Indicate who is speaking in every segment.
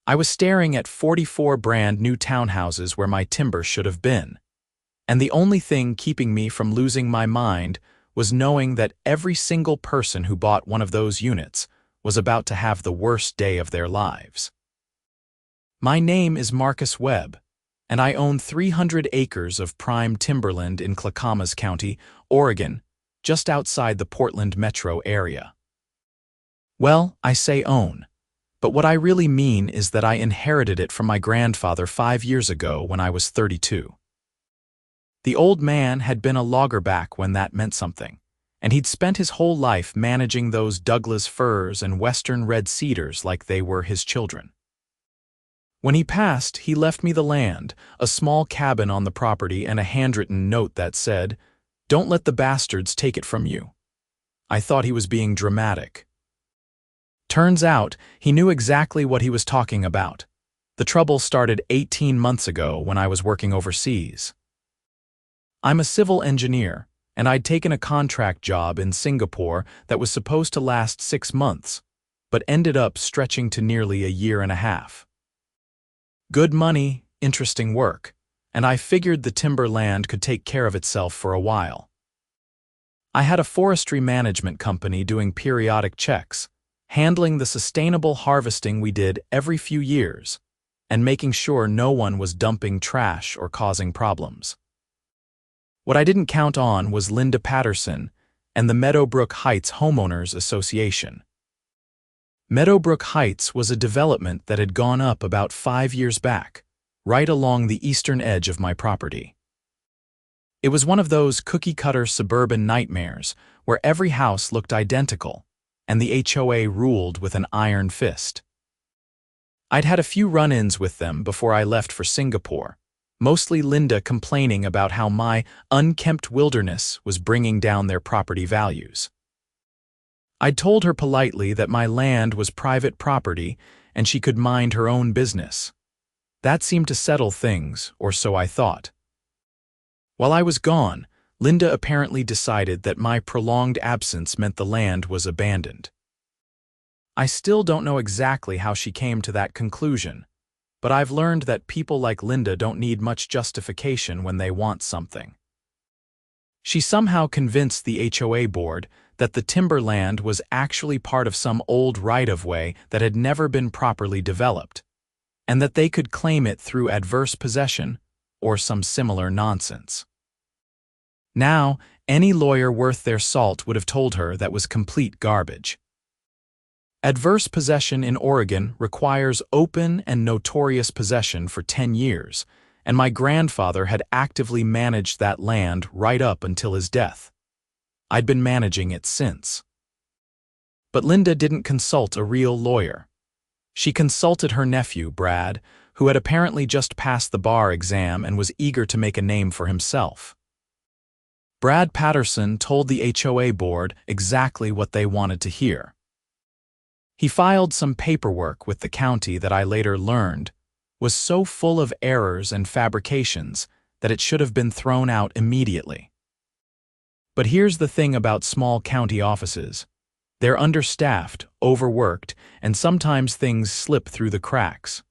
Speaker 1: I was staring at 44 brand new townhouses where my timber should have been. And the only thing keeping me from losing my mind was knowing that every single person who bought one of those units was about to have the worst day of their lives. My name is Marcus Webb, and I own 300 acres of prime timberland in Clackamas County, Oregon, just outside the Portland metro area. Well, I say own, but what I really mean is that I inherited it from my grandfather 5 years ago when I was 32. The old man had been a logger back when that meant something, and he'd spent his whole life managing those Douglas firs and western red cedars like they were his children. When he passed, he left me the land, a small cabin on the property, and a handwritten note that said, "Don't let the bastards take it from you." I thought he was being dramatic. Turns out, he knew exactly what he was talking about. The trouble started 18 months ago when I was working overseas. I'm a civil engineer, and I'd taken a contract job in Singapore that was supposed to last 6 months, but ended up stretching to nearly a year and a half. Good money, interesting work, and I figured the timber land could take care of itself for a while. I had a forestry management company doing periodic checks, handling the sustainable harvesting we did every few years, and making sure no one was dumping trash or causing problems. What I didn't count on was Linda Patterson and the Meadowbrook Heights Homeowners Association. Meadowbrook Heights was a development that had gone up about 5 years back, right along the eastern edge of my property. It was one of those cookie-cutter suburban nightmares where every house looked identical, and the HOA ruled with an iron fist. I'd had a few run-ins with them before I left for Singapore, mostly Linda complaining about how my unkempt wilderness was bringing down their property values. I'd told her politely that my land was private property and she could mind her own business. That seemed to settle things, or so I thought. While I was gone, Linda apparently decided that my prolonged absence meant the land was abandoned. I still don't know exactly how she came to that conclusion, but I've learned that people like Linda don't need much justification when they want something. She somehow convinced the HOA board that the timberland was actually part of some old right-of-way that had never been properly developed, and that they could claim it through adverse possession or some similar nonsense. Now, any lawyer worth their salt would have told her that was complete garbage. Adverse possession in Oregon requires open and notorious possession for 10 years, and my grandfather had actively managed that land right up until his death. I'd been managing it since. But Linda didn't consult a real lawyer. She consulted her nephew, Brad, who had apparently just passed the bar exam and was eager to make a name for himself. Brad Patterson told the HOA board exactly what they wanted to hear. He filed some paperwork with the county that I later learned was so full of errors and fabrications that it should have been thrown out immediately. But here's the thing about small county offices. They're understaffed, overworked, and sometimes things slip through the cracks.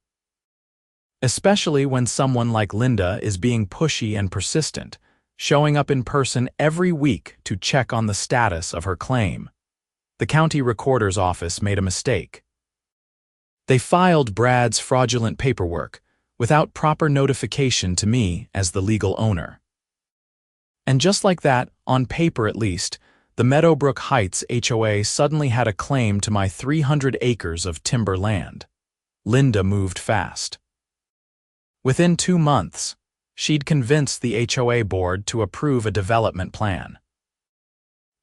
Speaker 1: Especially when someone like Linda is being pushy and persistent, showing up in person every week to check on the status of her claim. The county recorder's office made a mistake. They filed Brad's fraudulent paperwork without proper notification to me as the legal owner. And just like that, on paper at least, the Meadowbrook Heights HOA suddenly had a claim to my 300 acres of timber land. Linda moved fast. Within 2 months, she'd convinced the HOA board to approve a development plan.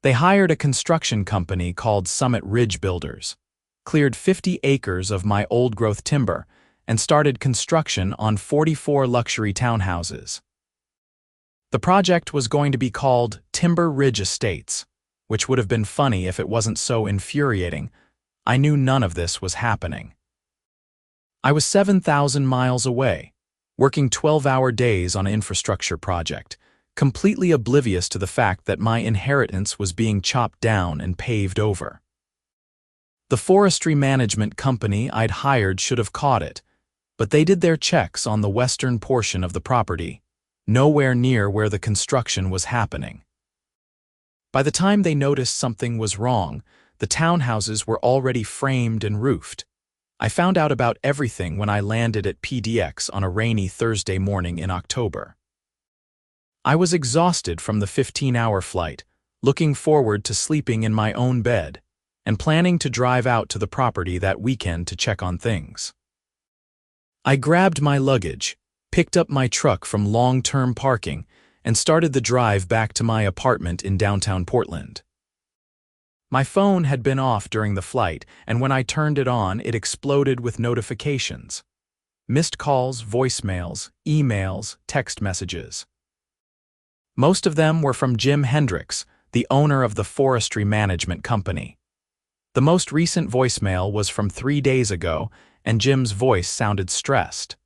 Speaker 1: They hired a construction company called Summit Ridge Builders, cleared 50 acres of my old-growth timber, and started construction on 44 luxury townhouses. The project was going to be called Timber Ridge Estates, which would have been funny if it wasn't so infuriating. I knew none of this was happening. I was 7,000 miles away, working 12-hour days on an infrastructure project, completely oblivious to the fact that my inheritance was being chopped down and paved over. The forestry management company I'd hired should have caught it, but they did their checks on the western portion of the property, nowhere near where the construction was happening. By the time they noticed something was wrong, the townhouses were already framed and roofed. I found out about everything when I landed at PDX on a rainy Thursday morning in October. I was exhausted from the 15-hour flight, looking forward to sleeping in my own bed, and planning to drive out to the property that weekend to check on things. I grabbed my luggage, picked up my truck from long-term parking, and started the drive back to my apartment in downtown Portland. My phone had been off during the flight, and when I turned it on, it exploded with notifications. Missed calls, voicemails, emails, text messages. Most of them were from Jim Hendricks, the owner of the forestry management company. The most recent voicemail was from 3 days ago, and Jim's voice sounded stressed.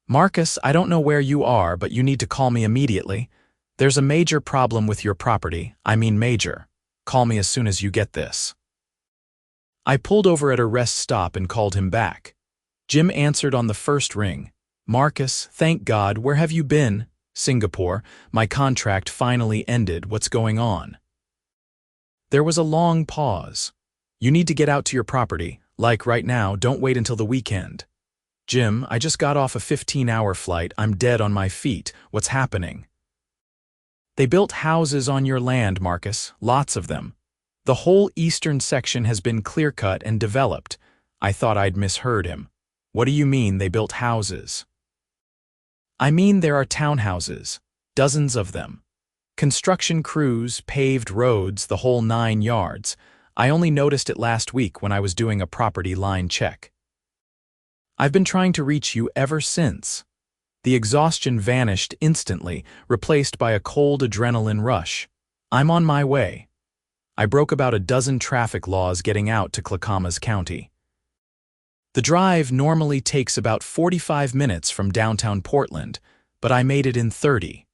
Speaker 1: "Marcus, I don't know where you are, but you need to call me immediately. There's a major problem with your property. I mean major. Call me as soon as you get this." I pulled over at a rest stop and called him back. Jim answered on the first ring. "Marcus, thank God, where have you been?" "Singapore. My contract finally ended. What's going on?" There was a long pause. "You need to get out to your property. Like right now, don't wait until the weekend." "Jim, I just got off a 15-hour flight. I'm dead on my feet. What's happening?" "They built houses on your land, Marcus, lots of them. The whole eastern section has been clear-cut and developed." I thought I'd misheard him. "What do you mean they built houses?" "I mean there are townhouses, dozens of them. Construction crews, paved roads, the whole 9 yards. I only noticed it last week when I was doing a property line check. I've been trying to reach you ever since." The exhaustion vanished instantly, replaced by a cold adrenaline rush. "I'm on my way." I broke about a dozen traffic laws getting out to Clackamas County. The drive normally takes about 45 minutes from downtown Portland, but I made it in 30.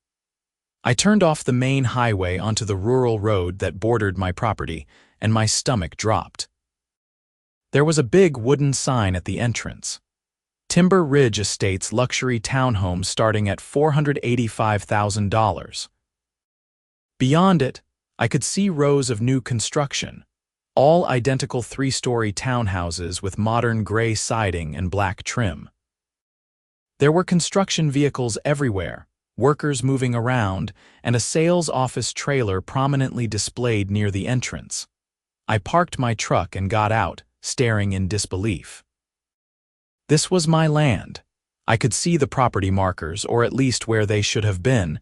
Speaker 1: I turned off the main highway onto the rural road that bordered my property, and my stomach dropped. There was a big wooden sign at the entrance. Timber Ridge Estates luxury townhome starting at $485,000. Beyond it, I could see rows of new construction, all identical 3-story townhouses with modern gray siding and black trim. There were construction vehicles everywhere, workers moving around, and a sales office trailer prominently displayed near the entrance. I parked my truck and got out, staring in disbelief. This was my land. I could see the property markers, or at least where they should have been.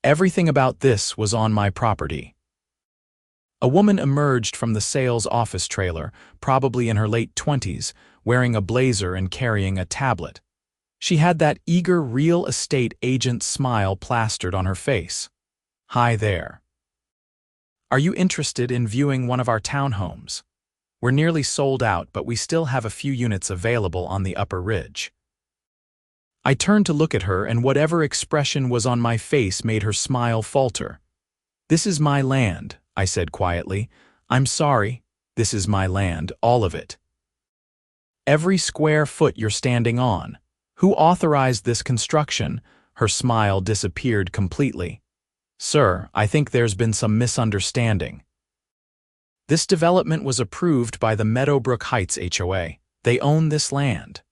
Speaker 1: Everything about this was on my property. A woman emerged from the sales office trailer, probably in her late 20s, wearing a blazer and carrying a tablet. She had that eager real estate agent smile plastered on her face. "Hi there. Are you interested in viewing one of our townhomes? We're nearly sold out, but we still have a few units available on the upper ridge." I turned to look at her, and whatever expression was on my face made her smile falter. "This is my land," I said quietly. "I'm sorry. This is my land, all of it. Every square foot you're standing on. Who authorized this construction?" Her smile disappeared completely. "Sir, I think there's been some misunderstanding. This development was approved by the Meadowbrook Heights HOA. They own this land."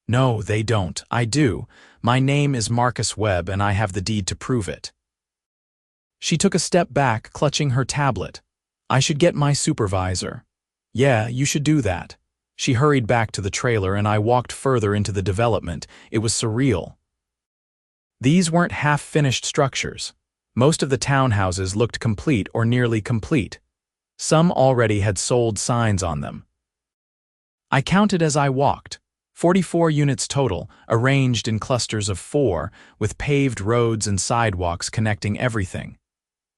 Speaker 1: "No, they don't. I do. My name is Marcus Webb, and I have the deed to prove it." She took a step back, clutching her tablet. "I should get my supervisor." "Yeah, you should do that." She hurried back to the trailer, and I walked further into the development. It was surreal. These weren't half-finished structures. Most of the townhouses looked complete or nearly complete. Some already had sold signs on them. I counted as I walked. 44 units total, arranged in clusters of 4, with paved roads and sidewalks connecting everything.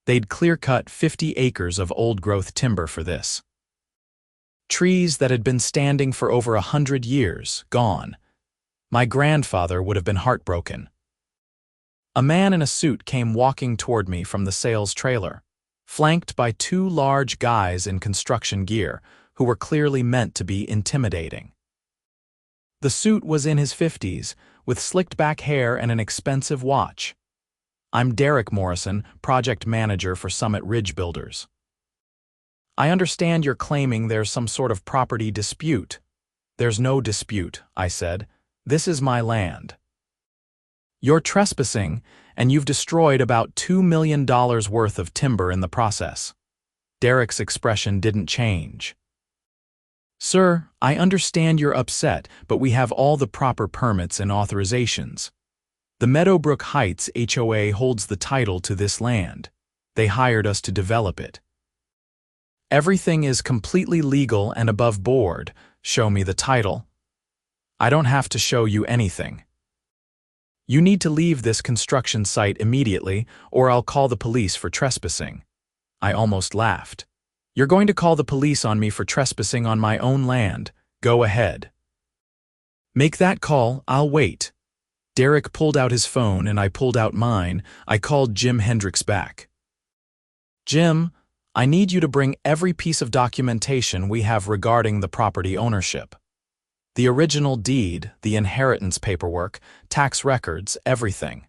Speaker 1: They'd clear-cut 50 acres of old-growth timber for this. Trees that had been standing for over 100 years, gone. My grandfather would have been heartbroken. A man in a suit came walking toward me from the sales trailer, flanked by 2 large guys in construction gear, who were clearly meant to be intimidating. The suit was in his 50s, with slicked-back hair and an expensive watch. "I'm Derek Morrison, project manager for Summit Ridge Builders. I understand you're claiming there's some sort of property dispute." "There's no dispute," I said. "This is my land." "You're trespassing, and you've destroyed about $2 million worth of timber in the process." Derek's expression didn't change. "Sir, I understand you're upset, but we have all the proper permits and authorizations. The Meadowbrook Heights HOA holds the title to this land. They hired us to develop it. Everything is completely legal and above board. Show me the title." "I don't have to show you anything. You need to leave this construction site immediately, or I'll call the police for trespassing." I almost laughed. "You're going to call the police on me for trespassing on my own land. Go ahead. Make that call, I'll wait." Derek pulled out his phone and I pulled out mine. I called Jim Hendricks back. "Jim, I need you to bring every piece of documentation we have regarding the property ownership. The original deed, the inheritance paperwork, tax records, everything.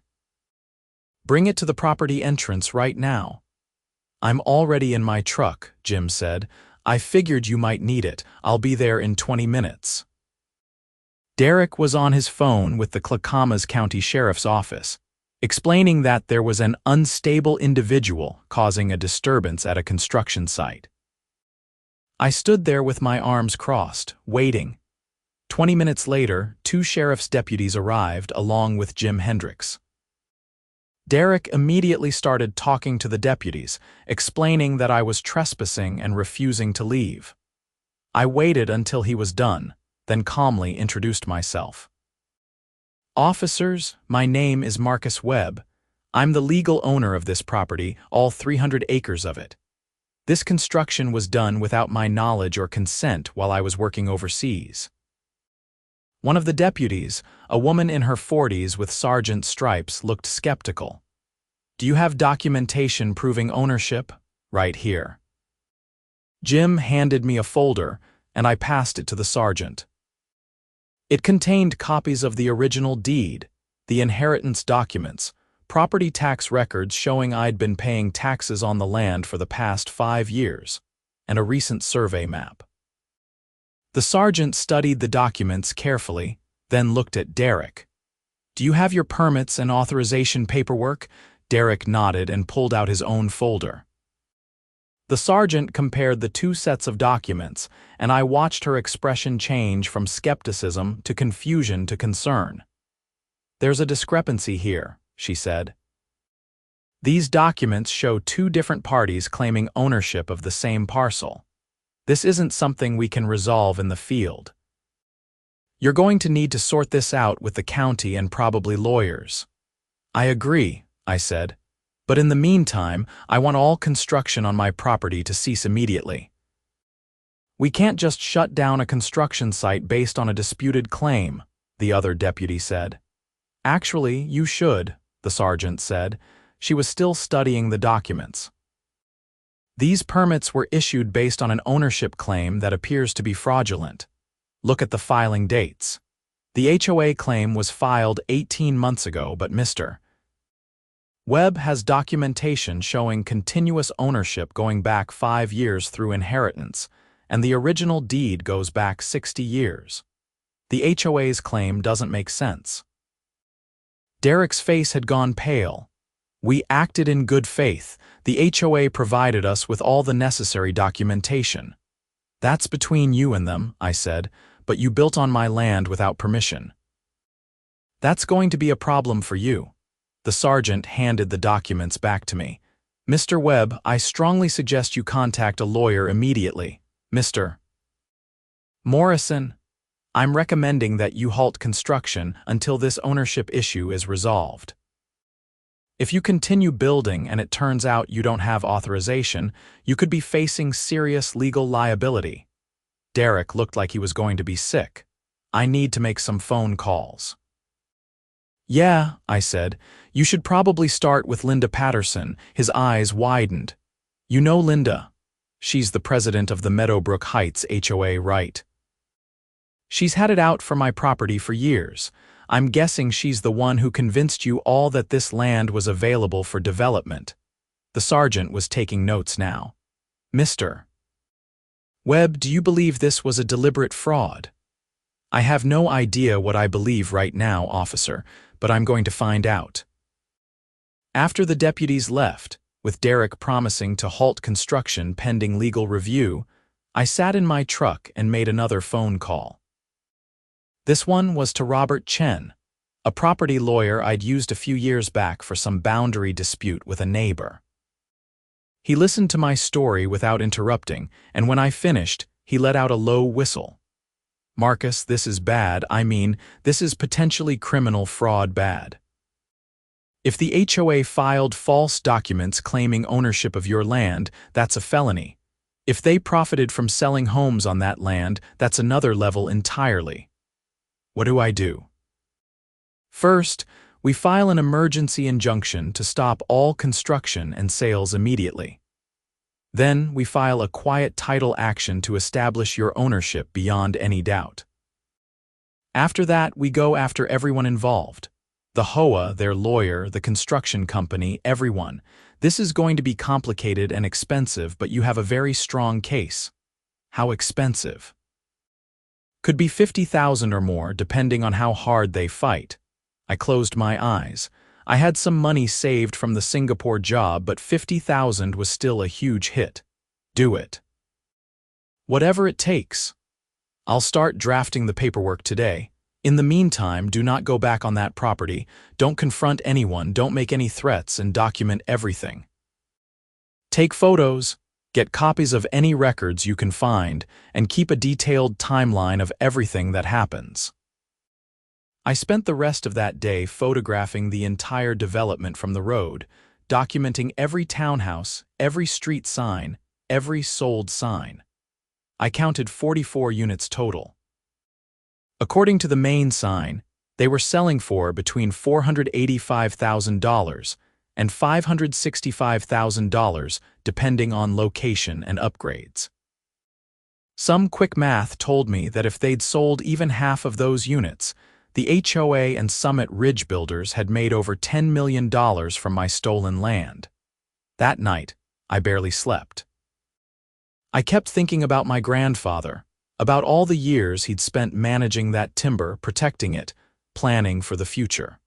Speaker 1: Bring it to the property entrance right now." "I'm already in my truck," Jim said. "I figured you might need it. I'll be there in 20 minutes. Derek was on his phone with the Clackamas County Sheriff's Office, explaining that there was an unstable individual causing a disturbance at a construction site. I stood there with my arms crossed, waiting. 20 minutes later, 2 sheriff's deputies arrived along with Jim Hendricks. Derek immediately started talking to the deputies, explaining that I was trespassing and refusing to leave. I waited until he was done, then calmly introduced myself. "Officers, my name is Marcus Webb. I'm the legal owner of this property, all 300 acres of it. This construction was done without my knowledge or consent while I was working overseas." One of the deputies, a woman in her 40s with sergeant stripes, looked skeptical. "Do you have documentation proving ownership?" "Right here." Jim handed me a folder, and I passed it to the sergeant. It contained copies of the original deed, the inheritance documents, property tax records showing I'd been paying taxes on the land for the past 5 years, and a recent survey map. The sergeant studied the documents carefully, then looked at Derek. "Do you have your permits and authorization paperwork?" Derek nodded and pulled out his own folder. The sergeant compared the 2 sets of documents, and I watched her expression change from skepticism to confusion to concern. "There's a discrepancy here," she said. "These documents show 2 different parties claiming ownership of the same parcel. This isn't something we can resolve in the field. You're going to need to sort this out with the county and probably lawyers." "I agree," I said. "But in the meantime, I want all construction on my property to cease immediately." "We can't just shut down a construction site based on a disputed claim," the other deputy said. "Actually, you should," the sergeant said. She was still studying the documents. "These permits were issued based on an ownership claim that appears to be fraudulent. Look at the filing dates. The HOA claim was filed 18 months ago, but Mr. Webb has documentation showing continuous ownership going back 5 years through inheritance, and the original deed goes back 60 years. The HOA's claim doesn't make sense." Derek's face had gone pale. "We acted in good faith. The HOA provided us with all the necessary documentation." "That's between you and them," I said, "but you built on my land without permission." "That's going to be a problem for you." The sergeant handed the documents back to me. "Mr. Webb, I strongly suggest you contact a lawyer immediately. Mr. Morrison, I'm recommending that you halt construction until this ownership issue is resolved. If you continue building and it turns out you don't have authorization, you could be facing serious legal liability." Derek looked like he was going to be sick. "I need to make some phone calls." "Yeah," I said, "you should probably start with Linda Patterson." His eyes widened. "You know Linda?" She's the president of the Meadowbrook Heights HOA, right? She's had it out for my property for years. I'm guessing she's the one who convinced you all that this land was available for development. The sergeant was taking notes now. Mr. Webb, do you believe this was a deliberate fraud? I have no idea what I believe right now, officer, but I'm going to find out. After the deputies left, with Derek promising to halt construction pending legal review, I sat in my truck and made another phone call. This one was to Robert Chen, a property lawyer I'd used a few years back for some boundary dispute with a neighbor. He listened to my story without interrupting, and when I finished, he let out a low whistle. Marcus, this is bad. I mean, this is potentially criminal fraud bad. If the HOA filed false documents claiming ownership of your land, that's a felony. If they profited from selling homes on that land, that's another level entirely. What do I do? First, we file an emergency injunction to stop all construction and sales immediately. Then, we file a quiet title action to establish your ownership beyond any doubt. After that, we go after everyone involved. The HOA, their lawyer, the construction company, everyone. This is going to be complicated and expensive, but you have a very strong case. How expensive? Could be $50,000 or more, depending on how hard they fight. I closed my eyes. I had some money saved from the Singapore job, but $50,000 was still a huge hit. Do it. Whatever it takes. I'll start drafting the paperwork today. In the meantime, do not go back on that property. Don't confront anyone, don't make any threats, and document everything. Take photos. Get copies of any records you can find, and keep a detailed timeline of everything that happens. I spent the rest of that day photographing the entire development from the road, documenting every townhouse, every street sign, every sold sign. I counted 44 units total. According to the main sign, they were selling for between $485,000 and $565,000 depending on location and upgrades. Some quick math told me that if they'd sold even half of those units, the HOA and Summit Ridge builders had made over $10 million from my stolen land. That night, I barely slept. I kept thinking about my grandfather, about all the years he'd spent managing that timber, protecting it, planning for the future.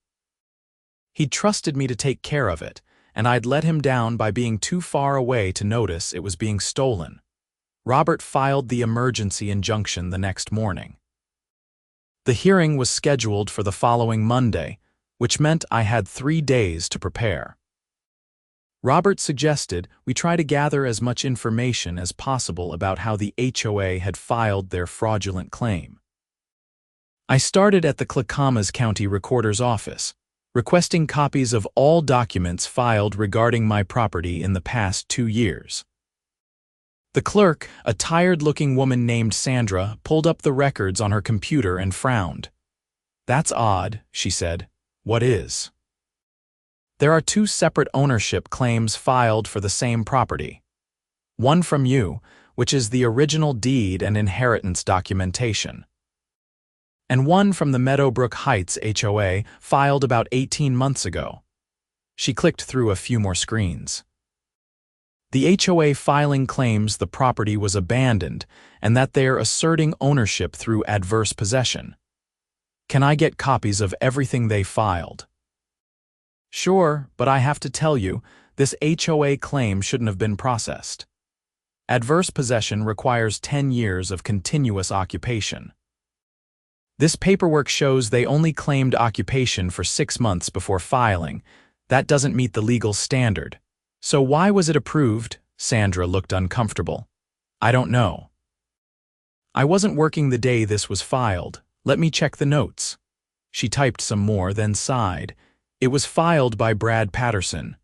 Speaker 1: He'd trusted me to take care of it, and I'd let him down by being too far away to notice it was being stolen. Robert filed the emergency injunction the next morning. The hearing was scheduled for the following Monday, which meant I had 3 days to prepare. Robert suggested we try to gather as much information as possible about how the HOA had filed their fraudulent claim. I started at the Clackamas County Recorder's Office, requesting copies of all documents filed regarding my property in the past 2 years. The clerk, a tired-looking woman named Sandra, pulled up the records on her computer and frowned. "That's odd," she said. "What is?" "There are 2 separate ownership claims filed for the same property. One from you, which is the original deed and inheritance documentation, and one from the Meadowbrook Heights HOA filed about 18 months ago." She clicked through a few more screens. The HOA filing claims the property was abandoned and that they're asserting ownership through adverse possession. Can I get copies of everything they filed? Sure, but I have to tell you, this HOA claim shouldn't have been processed. Adverse possession requires 10 years of continuous occupation. This paperwork shows they only claimed occupation for 6 months before filing. That doesn't meet the legal standard. So why was it approved? Sandra looked uncomfortable. I don't know. I wasn't working the day this was filed. Let me check the notes. She typed some more, then sighed. It was filed by Brad Patterson.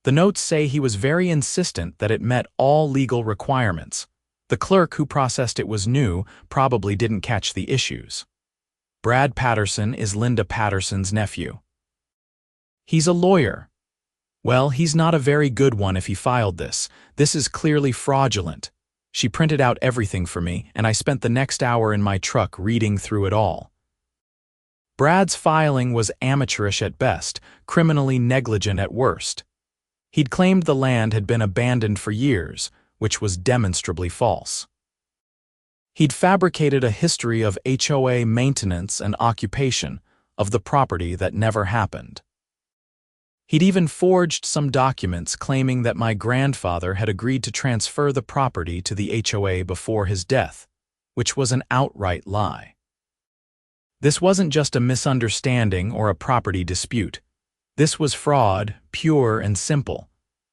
Speaker 1: The notes say he was very insistent that it met all legal requirements. The clerk who processed it was new, probably didn't catch the issues. Brad Patterson is Linda Patterson's nephew. He's a lawyer. Well, he's not a very good one if he filed this. This is clearly fraudulent. She printed out everything for me, and I spent the next hour in my truck reading through it all. Brad's filing was amateurish at best, criminally negligent at worst. He'd claimed the land had been abandoned for years, which was demonstrably false. He'd fabricated a history of HOA maintenance and occupation of the property that never happened. He'd even forged some documents claiming that my grandfather had agreed to transfer the property to the HOA before his death, which was an outright lie. This wasn't just a misunderstanding or a property dispute. This was fraud, pure and simple.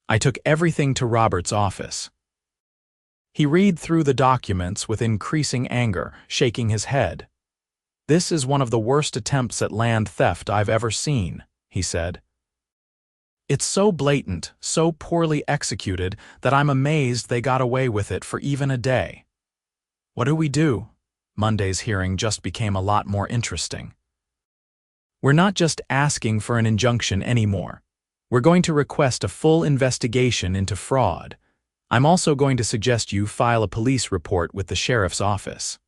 Speaker 1: I took everything to Robert's office. He read through the documents with increasing anger, shaking his head. "This is one of the worst attempts at land theft I've ever seen," he said. "It's so blatant, so poorly executed, that I'm amazed they got away with it for even a day." What do we do? Monday's hearing just became a lot more interesting. We're not just asking for an injunction anymore. We're going to request a full investigation into fraud. I'm also going to suggest you file a police report with the sheriff's office.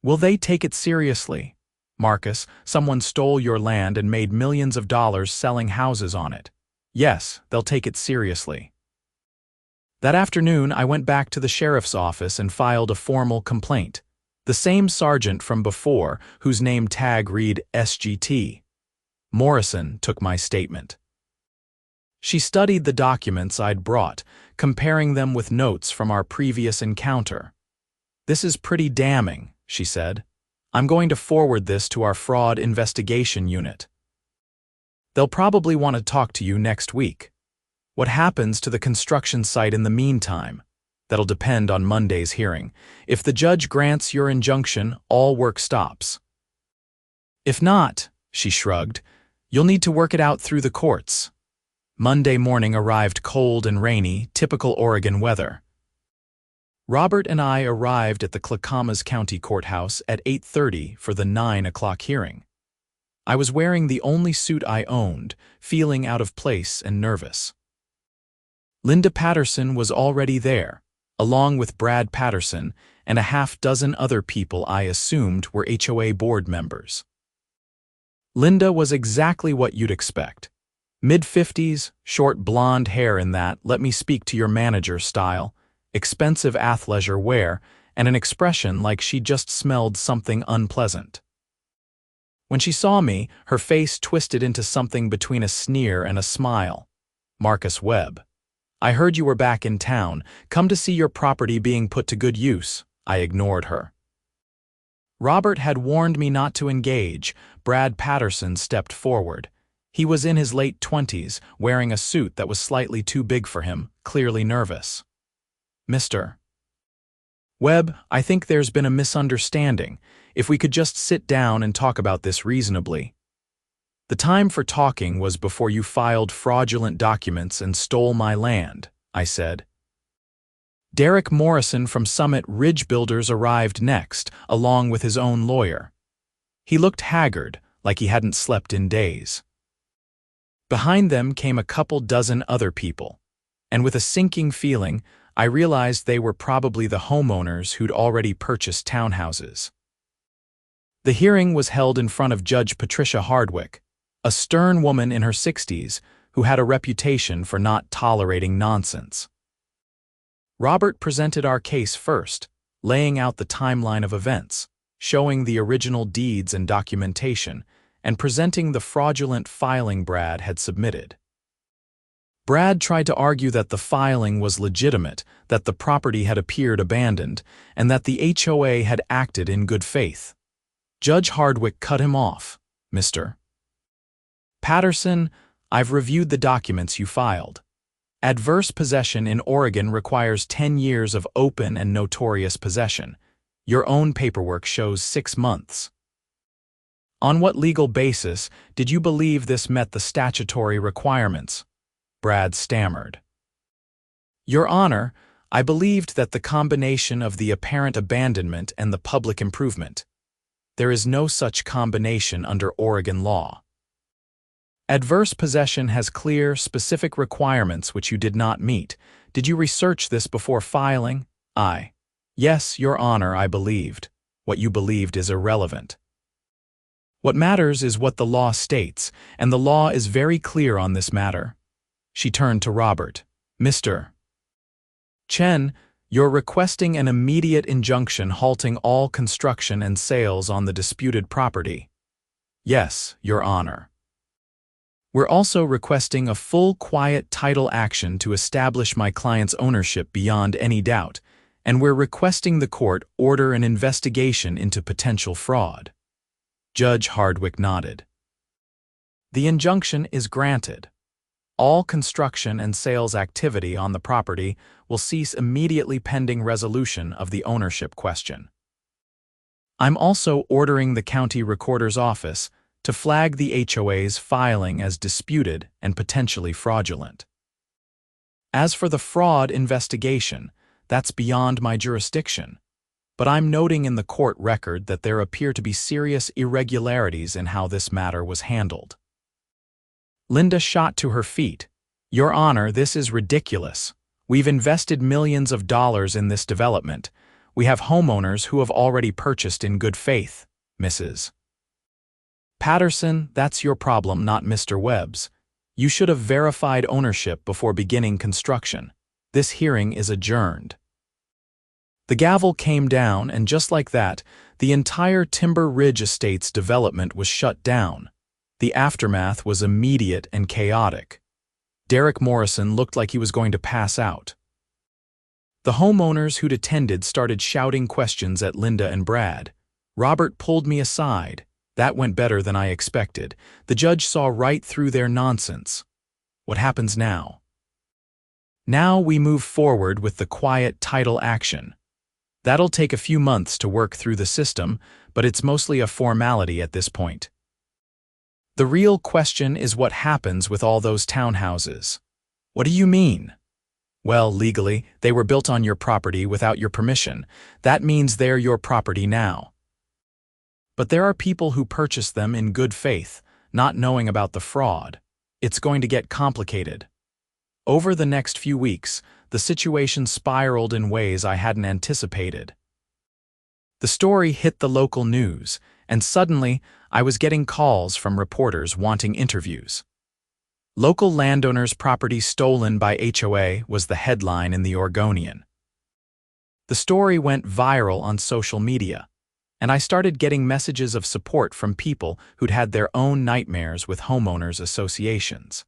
Speaker 1: Will they take it seriously? Marcus, someone stole your land and made millions of dollars selling houses on it. Yes, they'll take it seriously. That afternoon, I went back to the sheriff's office and filed a formal complaint. The same sergeant from before, whose name tag read SGT. Morrison took my statement. She studied the documents I'd brought, comparing them with notes from our previous encounter. "This is pretty damning," she said. "I'm going to forward this to our fraud investigation unit. They'll probably want to talk to you next week. What happens to the construction site in the meantime? That'll depend on Monday's hearing. If the judge grants your injunction, all work stops. If not," she shrugged, "you'll need to work it out through the courts." Monday morning arrived cold and rainy, typical Oregon weather. Robert and I arrived at the Clackamas County Courthouse at 8:30 for the 9 o'clock hearing. I was wearing the only suit I owned, feeling out of place and nervous. Linda Patterson was already there, along with Brad Patterson and a half-dozen other people I assumed were HOA board members. Linda was exactly what you'd expect. Mid-50s, short blonde hair in that "let me speak to your manager" style, expensive athleisure wear, and an expression like she just smelled something unpleasant. When she saw me, her face twisted into something between a sneer and a smile. "Marcus Webb. I heard you were back in town. Come to see your property being put to good use." I ignored her. Robert had warned me not to engage. Brad Patterson stepped forward. He was in his late 20s, wearing a suit that was slightly too big for him, clearly nervous. "Mr. Webb, I think there's been a misunderstanding. If we could just sit down and talk about this reasonably." "The time for talking was before you filed fraudulent documents and stole my land," I said. Derek Morrison from Summit Ridge Builders arrived next, along with his own lawyer. He looked haggard, like he hadn't slept in days. Behind them came a couple dozen other people, and with a sinking feeling, I realized they were probably the homeowners who'd already purchased townhouses. The hearing was held in front of Judge Patricia Hardwick, a stern woman in her 60s who had a reputation for not tolerating nonsense. Robert presented our case first, laying out the timeline of events, showing the original deeds and documentation, and presenting the fraudulent filing Brad had submitted. Brad tried to argue that the filing was legitimate, that the property had appeared abandoned, and that the HOA had acted in good faith. Judge Hardwick cut him off. "Mr. Patterson, I've reviewed the documents you filed. Adverse possession in Oregon requires 10 years of open and notorious possession. Your own paperwork shows 6 months. On what legal basis did you believe this met the statutory requirements?" Brad stammered. "Your Honor, I believed that the combination of the apparent abandonment and the public improvement. There is no such combination under Oregon law." Adverse possession has clear, specific requirements which you did not meet. Did you research this before filing? I. Yes, Your Honor, I believed. What you believed is irrelevant. What matters is what the law states, and the law is very clear on this matter. She turned to Robert. Mr. Chen, you're requesting an immediate injunction halting all construction and sales on the disputed property. Yes, Your Honor. We're also requesting a full quiet title action to establish my client's ownership beyond any doubt, and we're requesting the court order an investigation into potential fraud. Judge Hardwick nodded. The injunction is granted. All construction and sales activity on the property will cease immediately pending resolution of the ownership question. I'm also ordering the county recorder's office to flag the HOA's filing as disputed and potentially fraudulent. As for the fraud investigation, that's beyond my jurisdiction, but I'm noting in the court record that there appear to be serious irregularities in how this matter was handled. Linda shot to her feet. Your Honor, this is ridiculous. We've invested millions of dollars in this development. We have homeowners who have already purchased in good faith, Mrs. Patterson, that's your problem, not Mr. Webb's. You should have verified ownership before beginning construction. This hearing is adjourned. The gavel came down, and just like that, the entire Timber Ridge Estates development was shut down. The aftermath was immediate and chaotic. Derek Morrison looked like he was going to pass out. The homeowners who'd attended started shouting questions at Linda and Brad. Robert pulled me aside. That went better than I expected. The judge saw right through their nonsense. What happens now? Now we move forward with the quiet title action. That'll take a few months to work through the system, but it's mostly a formality at this point. The real question is what happens with all those townhouses. What do you mean? Well, legally, they were built on your property without your permission. That means they're your property now. But there are people who purchase them in good faith, not knowing about the fraud. It's going to get complicated. Over the next few weeks, the situation spiraled in ways I hadn't anticipated. The story hit the local news, and suddenly I was getting calls from reporters wanting interviews. Local landowners' property stolen by HOA was the headline in the Oregonian. The story went viral on social media, and I started getting messages of support from people who'd had their own nightmares with homeowners associations.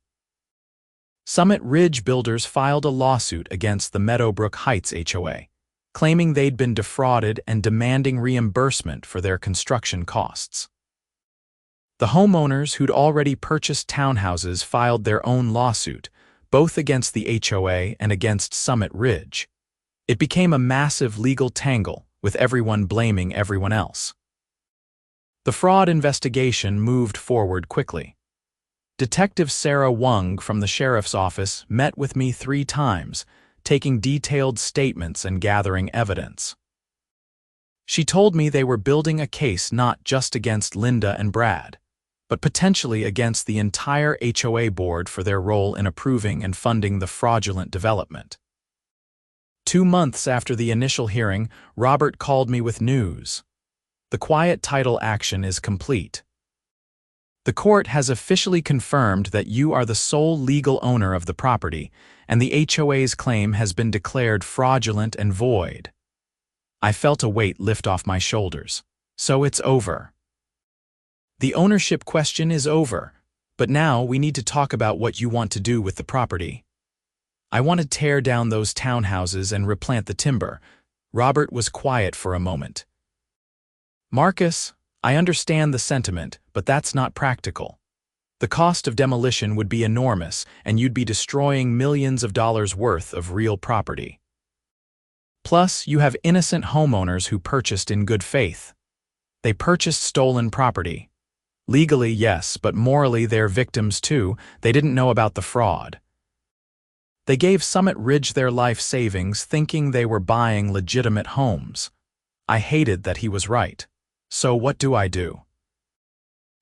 Speaker 1: Summit Ridge builders filed a lawsuit against the Meadowbrook Heights HOA, claiming they'd been defrauded and demanding reimbursement for their construction costs. The homeowners who'd already purchased townhouses filed their own lawsuit, both against the HOA and against Summit Ridge. It became a massive legal tangle, with everyone blaming everyone else. The fraud investigation moved forward quickly. Detective Sarah Wung from the sheriff's office met with me 3 times, taking detailed statements and gathering evidence. She told me they were building a case not just against Linda and Brad, but potentially against the entire HOA board for their role in approving and funding the fraudulent development. 2 months after the initial hearing, Robert called me with news. The quiet title action is complete. The court has officially confirmed that you are the sole legal owner of the property, and the HOA's claim has been declared fraudulent and void. I felt a weight lift off my shoulders. So it's over. The ownership question is over, but now we need to talk about what you want to do with the property. I want to tear down those townhouses and replant the timber. Robert was quiet for a moment. Marcus, I understand the sentiment, but that's not practical. The cost of demolition would be enormous, and you'd be destroying millions of dollars worth of real property. Plus, you have innocent homeowners who purchased in good faith. They purchased stolen property. Legally, yes, but morally they're victims too. They didn't know about the fraud. They gave Summit Ridge their life savings thinking they were buying legitimate homes. I hated that he was right. So what do I do?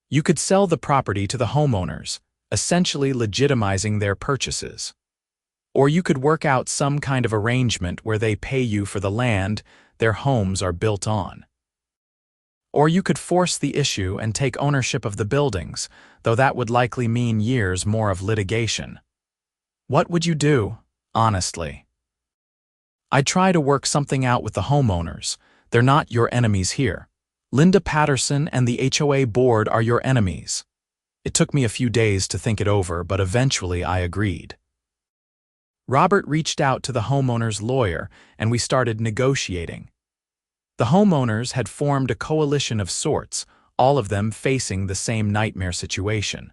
Speaker 1: You could sell the property to the homeowners, essentially legitimizing their purchases. Or you could work out some kind of arrangement where they pay you for the land their homes are built on. Or you could force the issue and take ownership of the buildings, though that would likely mean years more of litigation. What would you do, honestly? I'd try to work something out with the homeowners. They're not your enemies here. Linda Patterson and the HOA board are your enemies. It took me a few days to think it over, but eventually I agreed. Robert reached out to the homeowner's lawyer, and we started negotiating. The homeowners had formed a coalition of sorts, all of them facing the same nightmare situation.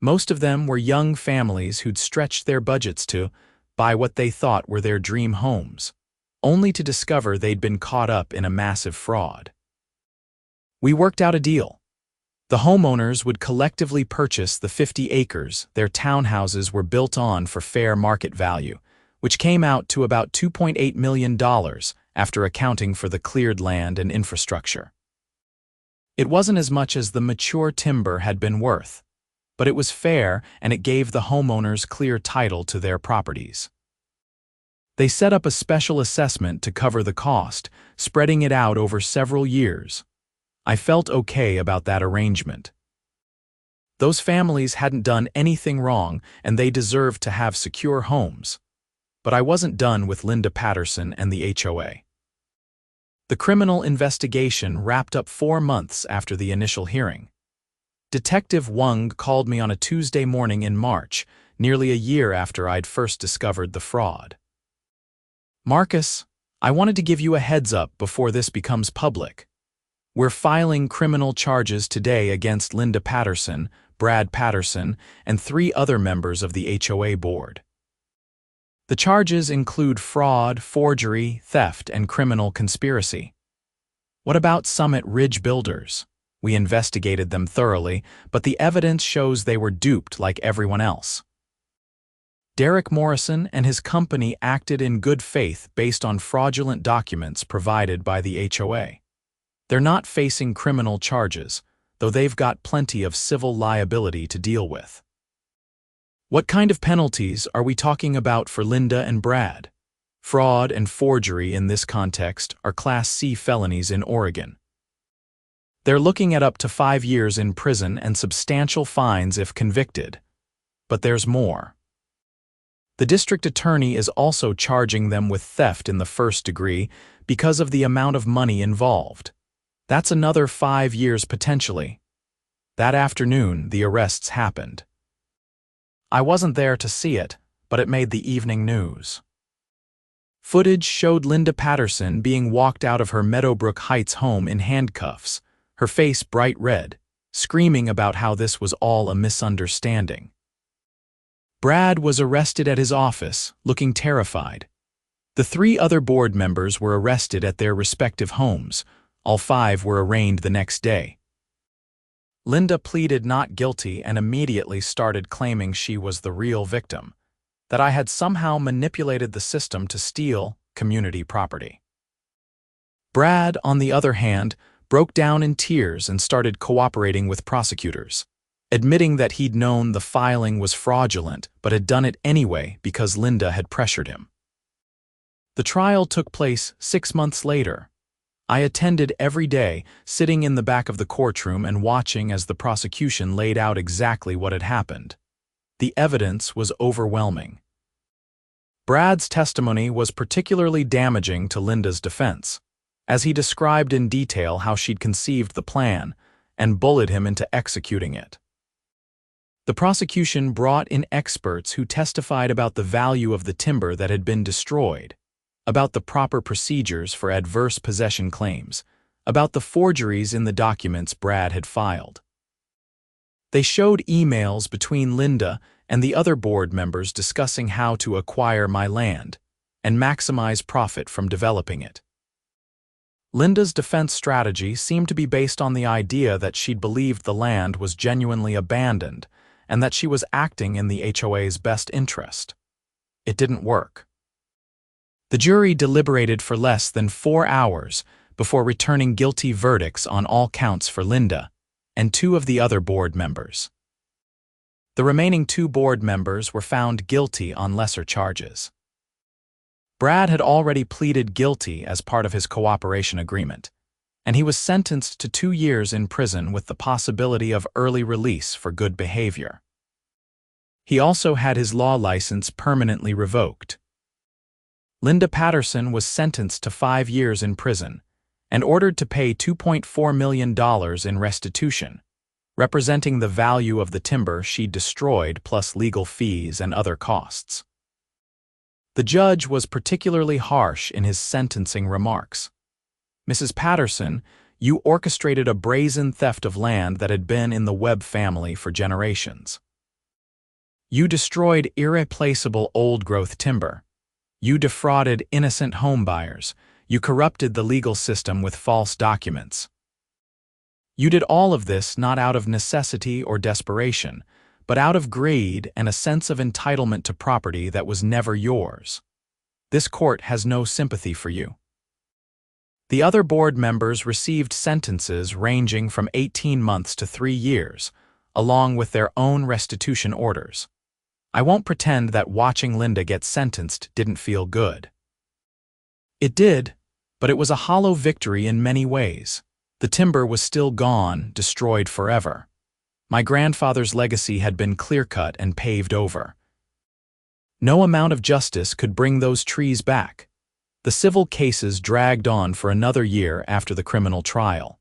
Speaker 1: Most of them were young families who'd stretched their budgets to buy what they thought were their dream homes, only to discover they'd been caught up in a massive fraud. We worked out a deal. The homeowners would collectively purchase the 50 acres their townhouses were built on for fair market value, which came out to about $2.8 million after accounting for the cleared land and infrastructure. It wasn't as much as the mature timber had been worth, but it was fair and it gave the homeowners clear title to their properties. They set up a special assessment to cover the cost, spreading it out over several years. I felt okay about that arrangement. Those families hadn't done anything wrong and they deserved to have secure homes. But I wasn't done with Linda Patterson and the HOA. The criminal investigation wrapped up 4 months after the initial hearing. Detective Wung called me on a Tuesday morning in March, nearly a year after I'd first discovered the fraud. "Marcus, I wanted to give you a heads up before this becomes public. We're filing criminal charges today against Linda Patterson, Brad Patterson, and 3 other members of the HOA board. The charges include fraud, forgery, theft, and criminal conspiracy. What about Summit Ridge Builders? We investigated them thoroughly, but the evidence shows they were duped like everyone else. Derek Morrison and his company acted in good faith based on fraudulent documents provided by the HOA. They're not facing criminal charges, though they've got plenty of civil liability to deal with. What kind of penalties are we talking about for Linda and Brad? Fraud and forgery in this context are Class C felonies in Oregon. They're looking at up to 5 years in prison and substantial fines if convicted. But there's more. The district attorney is also charging them with theft in the first degree because of the amount of money involved. That's another 5 years potentially. That afternoon, the arrests happened. I wasn't there to see it, but it made the evening news. Footage showed Linda Patterson being walked out of her Meadowbrook Heights home in handcuffs, her face bright red, screaming about how this was all a misunderstanding. Brad was arrested at his office, looking terrified. The 3 other board members were arrested at their respective homes. All 5 were arraigned the next day. Linda pleaded not guilty and immediately started claiming she was the real victim, that I had somehow manipulated the system to steal community property. Brad, on the other hand, broke down in tears and started cooperating with prosecutors, admitting that he'd known the filing was fraudulent but had done it anyway because Linda had pressured him. The trial took place 6 months later. I attended every day, sitting in the back of the courtroom and watching as the prosecution laid out exactly what had happened. The evidence was overwhelming. Brad's testimony was particularly damaging to Linda's defense, as he described in detail how she'd conceived the plan and bullied him into executing it. The prosecution brought in experts who testified about the value of the timber that had been destroyed, about the proper procedures for adverse possession claims, about the forgeries in the documents Brad had filed. They showed emails between Linda and the other board members discussing how to acquire my land and maximize profit from developing it. Linda's defense strategy seemed to be based on the idea that she'd believed the land was genuinely abandoned and that she was acting in the HOA's best interest. It didn't work. The jury deliberated for less than 4 hours before returning guilty verdicts on all counts for Linda and 2 of the other board members. The remaining 2 board members were found guilty on lesser charges. Brad had already pleaded guilty as part of his cooperation agreement, and he was sentenced to 2 years in prison with the possibility of early release for good behavior. He also had his law license permanently revoked. Linda Patterson was sentenced to 5 years in prison and ordered to pay $2.4 million in restitution, representing the value of the timber she destroyed plus legal fees and other costs. The judge was particularly harsh in his sentencing remarks. "Mrs. Patterson, you orchestrated a brazen theft of land that had been in the Webb family for generations. You destroyed irreplaceable old-growth timber. You defrauded innocent homebuyers. You corrupted the legal system with false documents. You did all of this not out of necessity or desperation, but out of greed and a sense of entitlement to property that was never yours. This court has no sympathy for you." The other board members received sentences ranging from 18 months to 3 years, along with their own restitution orders. I won't pretend that watching Linda get sentenced didn't feel good. It did, but it was a hollow victory in many ways. The timber was still gone, destroyed forever. My grandfather's legacy had been clear-cut and paved over. No amount of justice could bring those trees back. The civil cases dragged on for another year after the criminal trial.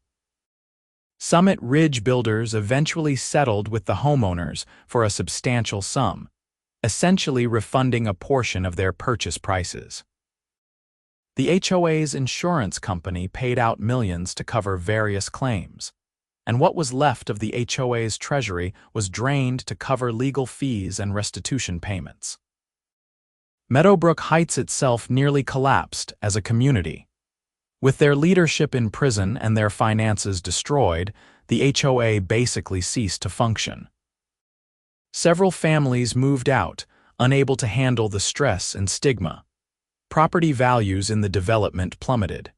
Speaker 1: Summit Ridge builders eventually settled with the homeowners for a substantial sum, essentially refunding a portion of their purchase prices. The HOA's insurance company paid out millions to cover various claims, and what was left of the HOA's treasury was drained to cover legal fees and restitution payments. Meadowbrook Heights itself nearly collapsed as a community. With their leadership in prison and their finances destroyed, the HOA basically ceased to function. Several families moved out, unable to handle the stress and stigma. Property values in the development plummeted.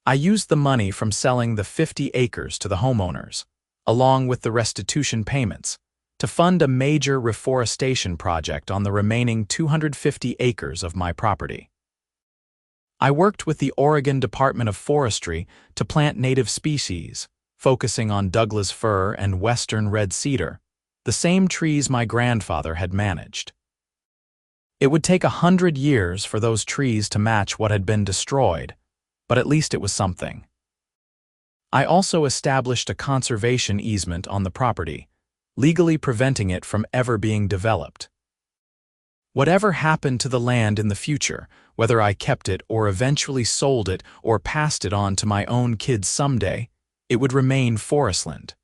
Speaker 1: I used the money from selling the 50 acres to the homeowners, along with the restitution payments, to fund a major reforestation project on the remaining 250 acres of my property. I worked with the Oregon Department of Forestry to plant native species, focusing on Douglas fir and western red cedar, the same trees my grandfather had managed. It would take 100 years for those trees to match what had been destroyed, but at least it was something. I also established a conservation easement on the property, legally preventing it from ever being developed. Whatever happened to the land in the future, whether I kept it or eventually sold it or passed it on to my own kids someday, it would remain forestland.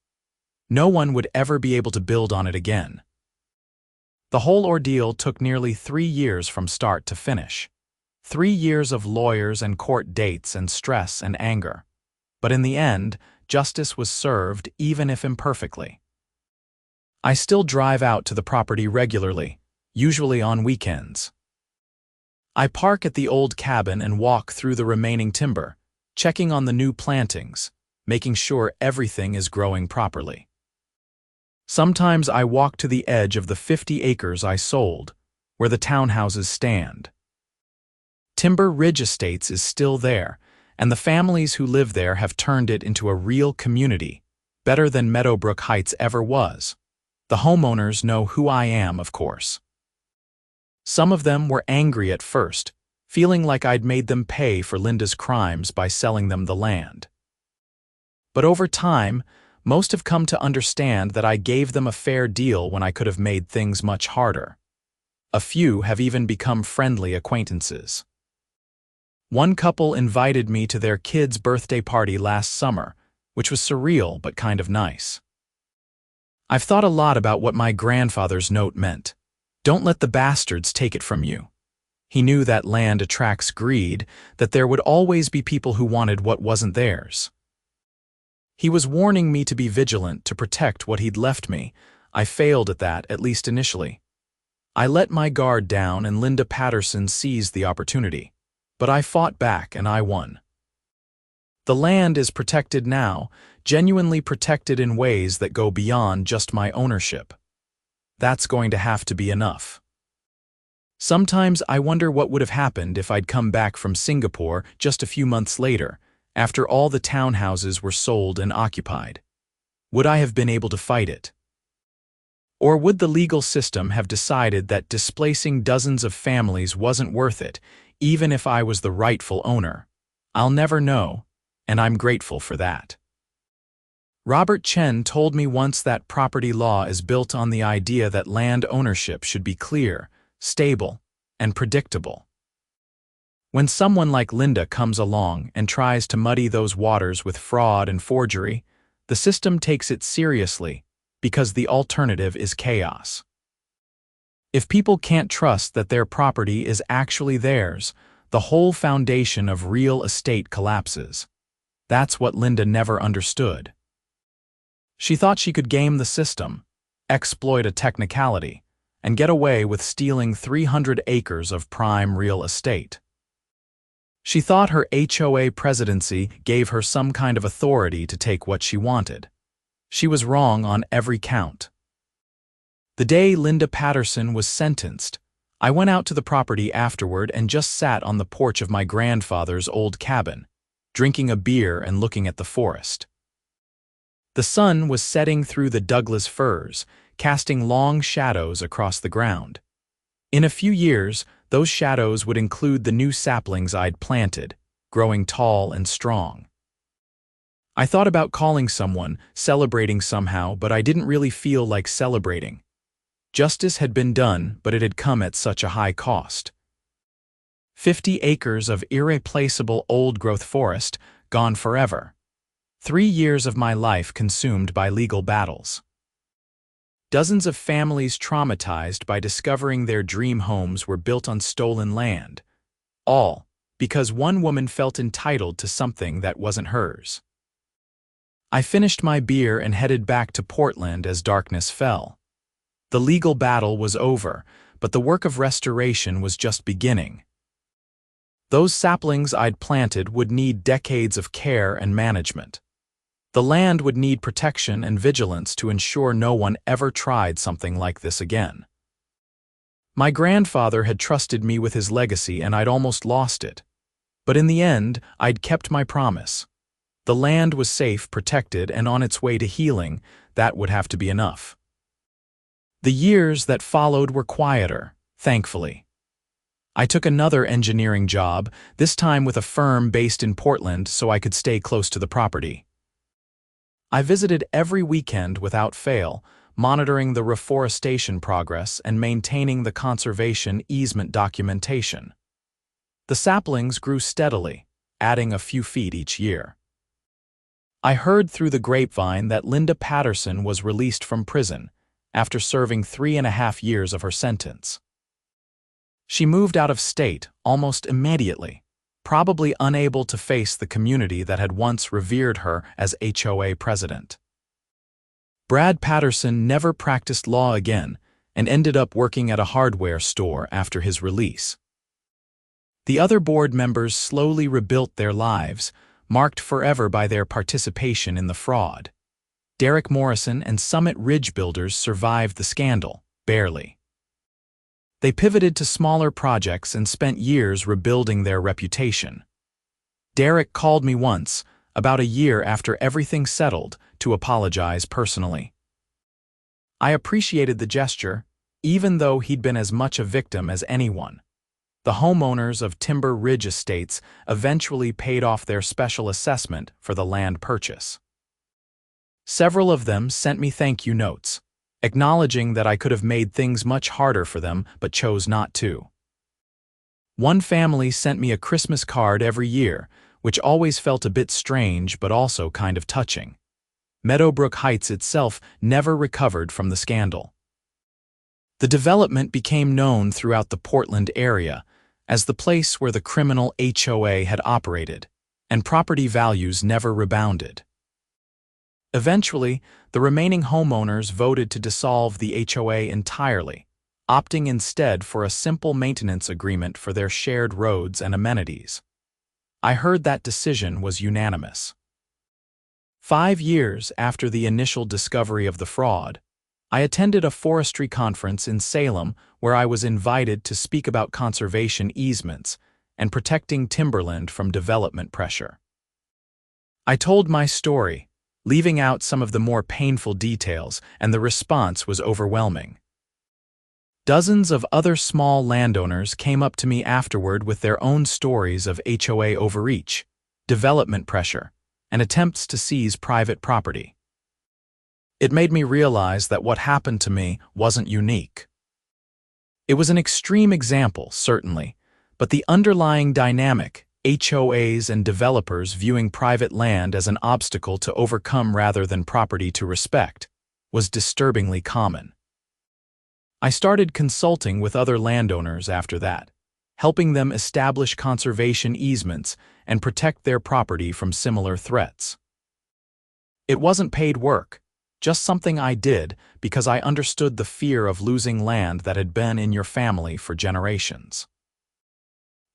Speaker 1: No one would ever be able to build on it again. The whole ordeal took nearly 3 years from start to finish. 3 years of lawyers and court dates and stress and anger. But in the end, justice was served, even if imperfectly. I still drive out to the property regularly, usually on weekends. I park at the old cabin and walk through the remaining timber, checking on the new plantings, making sure everything is growing properly. Sometimes I walk to the edge of the 50 acres I sold, where the townhouses stand. Timber Ridge Estates is still there, and the families who live there have turned it into a real community, better than Meadowbrook Heights ever was. The homeowners know who I am, of course. Some of them were angry at first, feeling like I'd made them pay for Linda's crimes by selling them the land. But over time, most have come to understand that I gave them a fair deal when I could have made things much harder. A few have even become friendly acquaintances. One couple invited me to their kid's birthday party last summer, which was surreal but kind of nice. I've thought a lot about what my grandfather's note meant. Don't let the bastards take it from you. He knew that land attracts greed, that there would always be people who wanted what wasn't theirs. He was warning me to be vigilant to protect what he'd left me. I failed at that, at least initially. I let my guard down and Linda Patterson seized the opportunity. But I fought back and I won. The land is protected now, genuinely protected in ways that go beyond just my ownership. that's going to have to be enough. Sometimes I wonder what would have happened if I'd come back from Singapore just a few months later, after all the townhouses were sold and occupied. Would I have been able to fight it? Or would the legal system have decided that displacing dozens of families wasn't worth it, even if I was the rightful owner? I'll never know, and I'm grateful for that. Robert Chen told me once that property law is built on the idea that land ownership should be clear, stable, and predictable. When someone like Linda comes along and tries to muddy those waters with fraud and forgery, the system takes it seriously because the alternative is chaos. If people can't trust that their property is actually theirs, the whole foundation of real estate collapses. That's what Linda never understood. She thought she could game the system, exploit a technicality, and get away with stealing 300 acres of prime real estate. She thought her HOA presidency gave her some kind of authority to take what she wanted. She was wrong on every count. The day Linda Patterson was sentenced, I went out to the property afterward and just sat on the porch of my grandfather's old cabin, drinking a beer and looking at the forest. The sun was setting through the Douglas firs, casting long shadows across the ground. In a few years, those shadows would include the new saplings I'd planted, growing tall and strong. I thought about calling someone, celebrating somehow, but I didn't really feel like celebrating. Justice had been done, but it had come at such a high cost. 50 acres of irreplaceable old-growth forest, gone forever. 3 years of my life consumed by legal battles. Dozens of families traumatized by discovering their dream homes were built on stolen land, all because one woman felt entitled to something that wasn't hers. I finished my beer and headed back to Portland as darkness fell. The legal battle was over, but the work of restoration was just beginning. Those saplings I'd planted would need decades of care and management. The land would need protection and vigilance to ensure no one ever tried something like this again. My grandfather had trusted me with his legacy and I'd almost lost it. But in the end, I'd kept my promise. The land was safe, protected, and on its way to healing. That would have to be enough. The years that followed were quieter, thankfully. I took another engineering job, this time with a firm based in Portland so I could stay close to the property. I visited every weekend without fail, monitoring the reforestation progress and maintaining the conservation easement documentation. The saplings grew steadily, adding a few feet each year. I heard through the grapevine that Linda Patterson was released from prison after serving 3.5 years of her sentence. She moved out of state almost immediately, probably unable to face the community that had once revered her as HOA president. Brad Patterson never practiced law again and ended up working at a hardware store after his release. The other board members slowly rebuilt their lives, marked forever by their participation in the fraud. Derek Morrison and Summit Ridge Builders survived the scandal, barely. They pivoted to smaller projects and spent years rebuilding their reputation. Derek called me once, about a year after everything settled, to apologize personally. I appreciated the gesture, even though he'd been as much a victim as anyone. The homeowners of Timber Ridge Estates eventually paid off their special assessment for the land purchase. Several of them sent me thank you notes, acknowledging that I could have made things much harder for them but chose not to. One family sent me a Christmas card every year, which always felt a bit strange but also kind of touching. Meadowbrook Heights itself never recovered from the scandal. The development became known throughout the Portland area as the place where the criminal HOA had operated, and property values never rebounded. Eventually, the remaining homeowners voted to dissolve the HOA entirely, opting instead for a simple maintenance agreement for their shared roads and amenities. I heard that decision was unanimous. 5 years after the initial discovery of the fraud, I attended a forestry conference in Salem where I was invited to speak about conservation easements and protecting timberland from development pressure. I told my story, leaving out some of the more painful details, and the response was overwhelming. Dozens of other small landowners came up to me afterward with their own stories of HOA overreach, development pressure, and attempts to seize private property. It made me realize that what happened to me wasn't unique. It was an extreme example, certainly, but the underlying dynamic, HOAs and developers viewing private land as an obstacle to overcome rather than property to respect, was disturbingly common. I started consulting with other landowners after that, helping them establish conservation easements and protect their property from similar threats. It wasn't paid work, just something I did because I understood the fear of losing land that had been in your family for generations.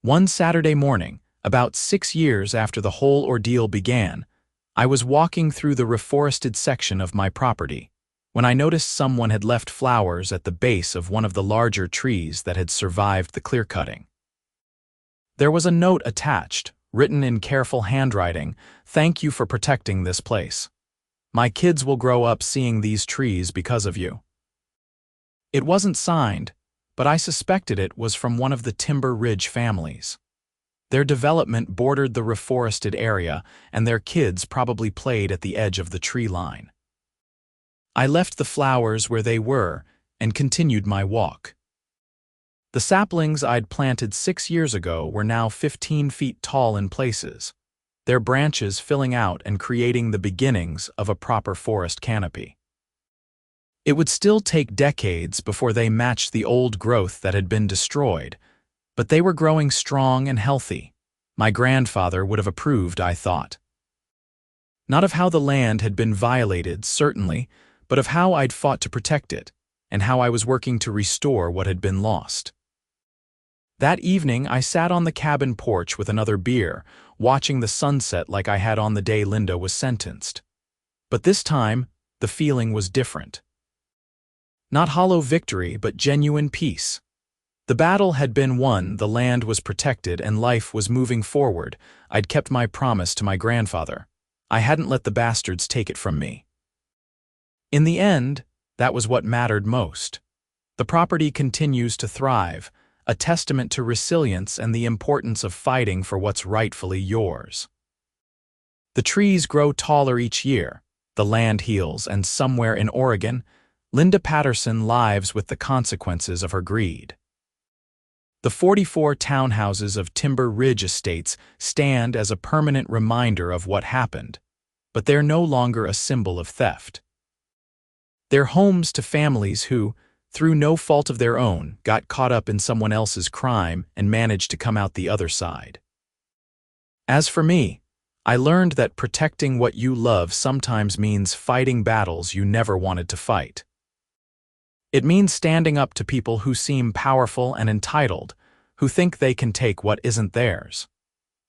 Speaker 1: One Saturday morning, about 6 years after the whole ordeal began, I was walking through the reforested section of my property when I noticed someone had left flowers at the base of one of the larger trees that had survived the clear-cutting. There was a note attached, written in careful handwriting, "Thank you for protecting this place. My kids will grow up seeing these trees because of you." It wasn't signed, but I suspected it was from one of the Timber Ridge families. Their development bordered the reforested area, and their kids probably played at the edge of the tree line. I left the flowers where they were and continued my walk. The saplings I'd planted 6 years ago were now 15 feet tall in places, their branches filling out and creating the beginnings of a proper forest canopy. It would still take decades before they matched the old growth that had been destroyed, but they were growing strong and healthy. My grandfather would have approved, I thought. Not of how the land had been violated, certainly, but of how I'd fought to protect it, and how I was working to restore what had been lost. That evening, I sat on the cabin porch with another beer, watching the sunset like I had on the day Linda was sentenced. But this time, the feeling was different. Not hollow victory, but genuine peace. The battle had been won, the land was protected, and life was moving forward. I'd kept my promise to my grandfather. I hadn't let the bastards take it from me. In the end, that was what mattered most. The property continues to thrive, a testament to resilience and the importance of fighting for what's rightfully yours. The trees grow taller each year, the land heals, and somewhere in Oregon, Linda Patterson lives with the consequences of her greed. The 44 townhouses of Timber Ridge Estates stand as a permanent reminder of what happened, but they're no longer a symbol of theft. They're homes to families who, through no fault of their own, got caught up in someone else's crime and managed to come out the other side. As for me, I learned that protecting what you love sometimes means fighting battles you never wanted to fight. It means standing up to people who seem powerful and entitled, who think they can take what isn't theirs.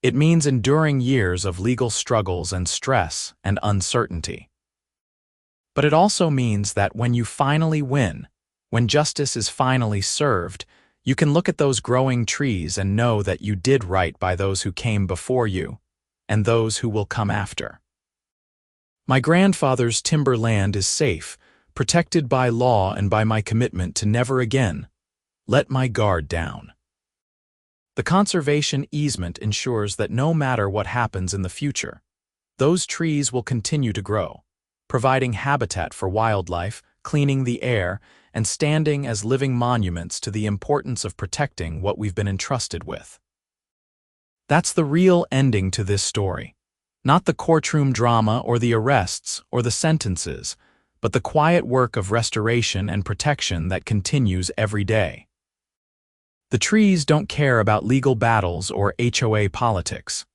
Speaker 1: It means enduring years of legal struggles and stress and uncertainty. But it also means that when you finally win, when justice is finally served, you can look at those growing trees and know that you did right by those who came before you and those who will come after. My grandfather's timberland is safe, protected by law and by my commitment to never again let my guard down. The conservation easement ensures that no matter what happens in the future, those trees will continue to grow, providing habitat for wildlife, cleaning the air, and standing as living monuments to the importance of protecting what we've been entrusted with. That's the real ending to this story. Not the courtroom drama or the arrests or the sentences, but the quiet work of restoration and protection that continues every day. The trees don't care about legal battles or HOA politics.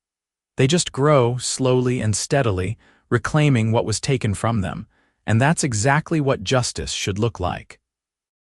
Speaker 1: They just grow slowly and steadily, reclaiming what was taken from them, and that's exactly what justice should look like.